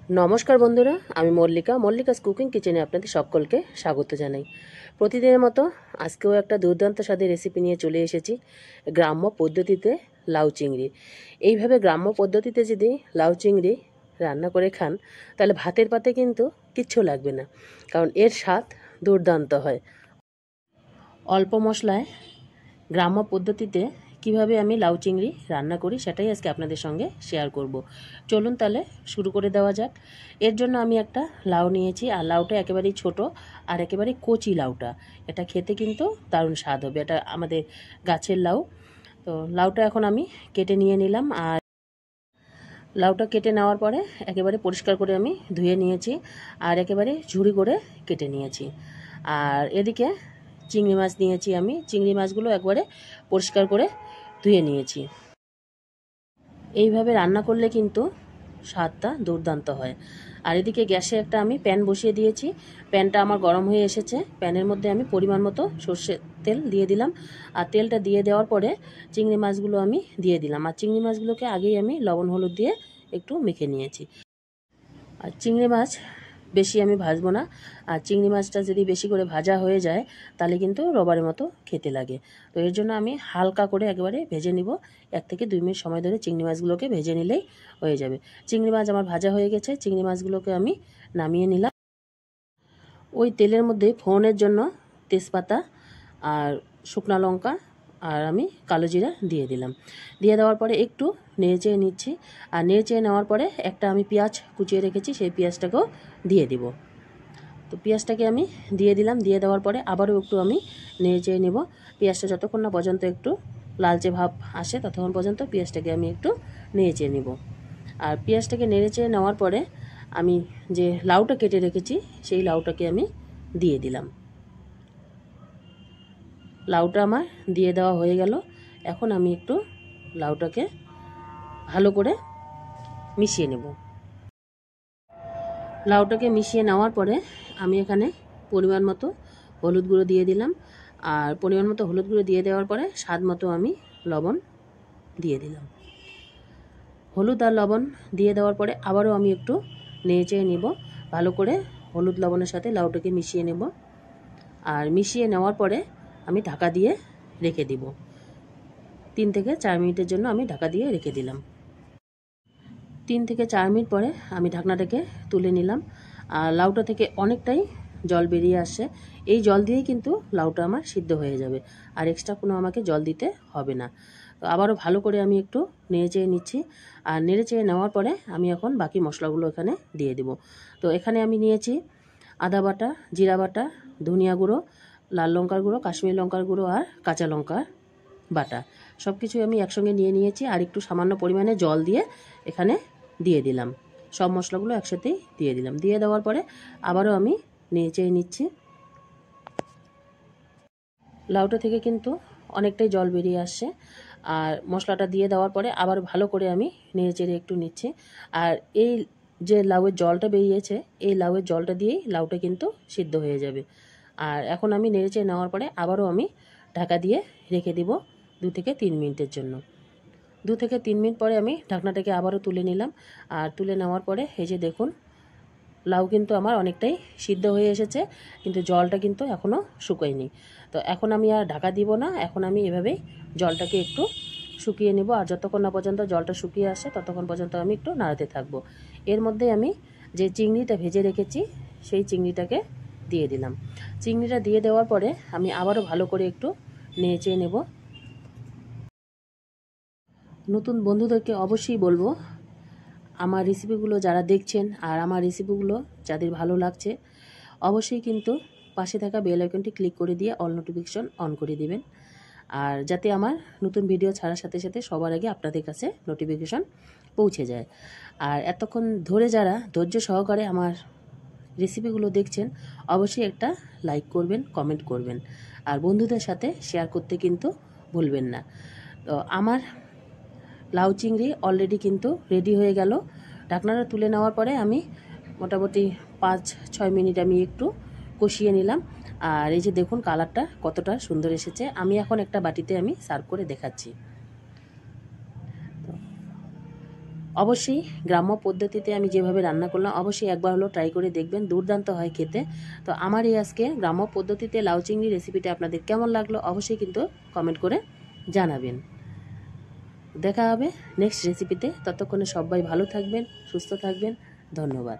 নমস্কার বন্ধুরা, আমি মল্লিকাস কুকিং কিচেনে আপনাদের সকলকে স্বাগত জানাই। প্রতিদিনের মতো আজকেও একটা দুর্দান্ত স্বাদের রেসিপি নিয়ে চলে এসেছি, গ্রাম্য পদ্ধতিতে লাউ চিংড়ি। এইভাবে গ্রাম্য পদ্ধতিতে যদি লাউ চিংড়ি রান্না করে খান তাহলে ভাতের পাতে কিন্তু কিচ্ছু লাগবে না, কারণ এর স্বাদ দুর্দান্ত হয়। অল্প মশলায় গ্রাম্য পদ্ধতিতে কিভাবে আমি লাউ চিংড়ি রান্না করি সেটাই আজকে আপনাদের সঙ্গে শেয়ার করব। চলুন তাহলে শুরু করে দেওয়া যাক। এর জন্য আমি একটা লাউ নিয়েছি, আর লাউটা একেবারেই ছোট আর একেবারে কচি লাউটা। এটা খেতে কিন্তু দারুণ স্বাদ হবে, এটা আমাদের গাছের লাউ। তো লাউটা এখন আমি কেটে নিয়ে নিলাম, আর লাউটা কেটে নেওয়ার পরে একেবারে পরিষ্কার করে আমি ধুয়ে নিয়েছি, আর একেবারে ঝুড়ি করে কেটে নিয়েছি। আর এদিকে চিংড়ি মাছ নিয়েছি, আমি চিংড়ি মাছগুলো একবারে পরিষ্কার করে ধুয়ে নিয়েছি। এইভাবে রান্না করলে কিন্তু স্বাদটা দুর্দান্ত হয়। আর এদিকে গ্যাসে একটা আমি প্যান বসিয়ে দিয়েছি, প্যানটা আমার গরম হয়ে এসেছে। প্যানের মধ্যে আমি পরিমাণ মতো সর্ষের তেল দিয়ে দিলাম, আর তেলটা দিয়ে দেওয়ার পরে চিংড়ি মাছগুলো আমি দিয়ে দিলাম। আর চিংড়ি মাছগুলোকে আগেই আমি লবণ হলুদ দিয়ে একটু মেখে নিয়েছি। আর চিংড়ি মাছ বেশি আমি ভাজবো না, আর চিংড়ি মাছটা যদি বেশি করে ভাজা হয়ে যায় তাহলে কিন্তু রবারের মতো খেতে লাগে। তো এর জন্য আমি হালকা করে একেবারে ভেজে নিব, 1 থেকে 2 মিনিট সময় ধরে চিংড়ি মাছগুলোকে ভেজে নিলেই হয়ে যাবে। চিংড়ি মাছ আমার ভাজা হয়ে গেছে, চিংড়ি মাছগুলোকে আমি নামিয়ে নিলাম। ওই তেলের মধ্যে ফোড়নের জন্য তেজপাতা আর শুকনো লঙ্কা আর আমি কালো জিরা দিয়ে দিলাম। দিয়ে দেওয়ার পরে একটু নেড়েচেড়ে নিচ্ছি, আর নেড়েচেড়ে নেওয়ার পরে একটা আমি পেঁয়াজ কুচিয়ে রেখেছি, সেই পেঁয়াজটাকেও দিয়ে দিব। তো পেঁয়াজটাকে আমি দিয়ে দিলাম, দিয়ে দেওয়ার পরে আবারও একটু আমি নেড়েচেড়ে নেব। পেঁয়াজটা যতক্ষণ না পর্যন্ত একটু লালচে ভাব আসে ততক্ষণ পর্যন্ত পেঁয়াজটাকে আমি একটু নেড়েচেড়ে নেব। আর পেঁয়াজটাকে নেড়েচেড়ে নেওয়ার পরে আমি যে লাউটা কেটে রেখেছি সেই লাউটাকে আমি দিয়ে দিলাম। লাউটা আমার দিয়ে দেওয়া হয়ে গেল। এখন আমি একটু লাউটাকে ভালো করে মিশিয়ে নেব। লাউটাকে মিশিয়ে নেওয়ার পরে আমি এখানে পরিমাণ মতো হলুদ গুঁড়ো দিয়ে দিলাম, আর পরিমাণ মতো হলুদ গুঁড়ো দিয়ে দেওয়ার পরে স্বাদ মতো আমি লবণ দিয়ে দিলাম। হলুদ আর লবণ দিয়ে দেওয়ার পরে আবারও আমি একটু নেড়েচেড়ে নেব, ভালো করে হলুদ লবণের সাথে লাউটাকে মিশিয়ে নেব। আর মিশিয়ে নেওয়ার পরে আমি ঢাকা দিয়ে রেখে দিব। 3 থেকে 4 মিনিটের জন্য আমি ঢাকা দিয়ে রেখে দিলাম। 3 থেকে 4 মিনিট পরে আমি ঢাকনাটাকে তুলে নিলাম, আর লাউটা থেকে অনেকটাই জল বেরিয়ে আসছে। এই জল দিয়েই কিন্তু লাউটা আমার সিদ্ধ হয়ে যাবে, আর এক্সট্রা কোনো আমাকে জল দিতে হবে না। তো আবারও ভালো করে আমি একটু নেড়েচেড়ে নিচ্ছি, আর নেড়েচেড়ে নেওয়ার পরে আমি এখন বাকি মশলাগুলো এখানে দিয়ে দেব। তো এখানে আমি নিয়েছি আদা বাটা, জিরা বাটা, ধনিয়া গুঁড়ো, লাল লঙ্কার গুঁড়ো, কাশ্মীরি লঙ্কার গুঁড়ো আর কাঁচা লঙ্কার বাটা। সব কিছুই আমি একসঙ্গে নিয়ে নিয়েছি, আর একটু সামান্য পরিমাণে জল দিয়ে এখানে দিয়ে দিলাম। সব মশলাগুলো একসাথেই দিয়ে দিলাম। দিয়ে দেওয়ার পরে আবারও আমি নেড়েচেড়ে নিচ্ছি। লাউটা থেকে কিন্তু অনেকটাই জল বেরিয়ে আসছে, আর মশলাটা দিয়ে দেওয়ার পরে আবার ভালো করে আমি নেড়েচেড়ে একটু নিচ্ছি। আর এই যে লাউয়ের জলটা বেরিয়েছে, এই লাউয়ের জলটা দিয়েই লাউটা কিন্তু সিদ্ধ হয়ে যাবে। আর এখন আমি নেড়েচেড়ে নেওয়ার পরে আবারও আমি ঢাকা দিয়ে রেখে দিব 2 থেকে 3 মিনিটের জন্য। 2 থেকে 3 মিনিট পরে আমি ঢাকনাটাকে আবারও তুলে নিলাম, আর তুলে নেওয়ার পরে এই যে দেখুন লাউ কিন্তু আমার অনেকটাই সিদ্ধ হয়ে এসেছে, কিন্তু জলটা কিন্তু এখনও শুকোয়নি। তো এখন আমি আর ঢাকা দিব না, এখন আমি এভাবেই জলটাকে একটু শুকিয়ে নেব। আর যতক্ষণ না পর্যন্ত জলটা শুকিয়ে আসে ততক্ষণ পর্যন্ত আমি একটু নাড়াতে থাকবো। এর মধ্যে আমি যে চিংড়িটা ভেজে রেখেছি সেই চিংড়িটাকে দিয়ে দিলাম। চিংড়িটা দিয়ে দেওয়ার পরে আমি আবারও ভালো করে একটু নেড়েচেড়ে নেব। নতুন বন্ধুদেরকে অবশ্যই বলবো, আমার রেসিপিগুলো যারা দেখছেন আর আমার রেসিপিগুলো যাদের ভালো লাগছে অবশ্যই কিন্তু পাশে থাকা বেল আইকনটি ক্লিক করে দিয়ে অল নোটিফিকেশন অন করে দিবেন, আর যাতে আমার নতুন ভিডিও ছাড়ার সাথে সাথে সবার আগে আপনাদের কাছে নোটিফিকেশন পৌঁছে যায়। আর এতক্ষণ ধরে যারা ধৈর্য সহকারে আমার রেসিপিগুলো দেখছেন অবশ্যই একটা লাইক করবেন, কমেন্ট করবেন, আর বন্ধুদের সাথে শেয়ার করতে কিন্তু ভুলবেন না। তো আমার লাউ চিংড়ি অলরেডি কিন্তু রেডি হয়ে গেল। ঢাকনাটা তুলে নেওয়ার পরে আমি মোটামুটি 5-6 মিনিট আমি একটু কষিয়ে নিলাম, আর এই যে দেখুন কালারটা কতটা সুন্দর এসেছে। আমি এখন একটা বাটিতে আমি সার্ভ করে দেখাচ্ছি। অবশ্যই গ্রাম্য পদ্ধতিতে আমি যেভাবে রান্না করলাম অবশ্যই একবার হলো ট্রাই করে দেখবেন, দুর্দান্ত হয় খেতে। তো আমার এই আজকে গ্রাম্য পদ্ধতিতে লাউ চিংড়ি রেসিপিটা আপনাদের কেমন লাগলো অবশ্যই কিন্তু কমেন্ট করে জানাবেন। দেখা হবে নেক্সট রেসিপিতে, ততক্ষণে সবাই ভালো থাকবেন, সুস্থ থাকবেন, ধন্যবাদ।